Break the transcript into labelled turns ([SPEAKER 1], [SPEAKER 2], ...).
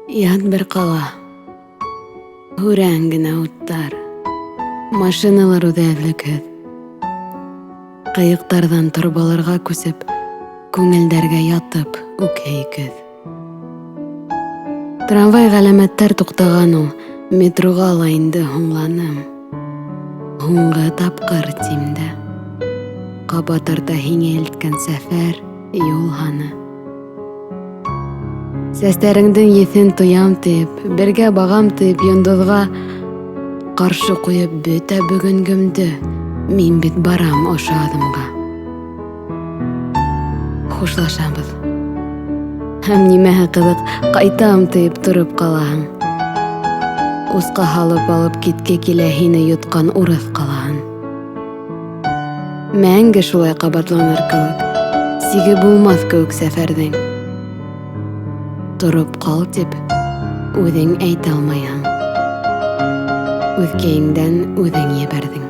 [SPEAKER 1] Ят бер ҡала. Һүрән генә уттар. Машиналар үҙәҙлекһеҙ. Ҡыйыҡтарҙан торбаларға күсеп, күңелдәргә ятып үкһей көҙ. Трамвай ғәләмәттәр туҡтаған ул, метроға ла инде һуңланым. Һуңғы тапҡыр тимдә. Ҡабат арта һиңә илткән сәфәр, юл һаны. Сәстәреңдең еҫен тоям тип, бергә бағам тип йондоҙға ҡаршы ҡуйып бөтә бөгөнгөмдө, мин бит барам ошо аҙымға. Хушлашабыҙ. Һәм нимәһе ҡыҙыҡ, ҡайтам тип тороп ҡалаһың. Усҡа һалып алып китке килә һине йотҡан урыҫ ҡалаһын. Мәңге шулай ҡабатланыр кеүек, сиге булмаҫ кеүек сәфәрҙең. Тороп ҡал тип, үҙең әйтә алмайһың. Үҙкәйеңдән үҙең ебәрҙең.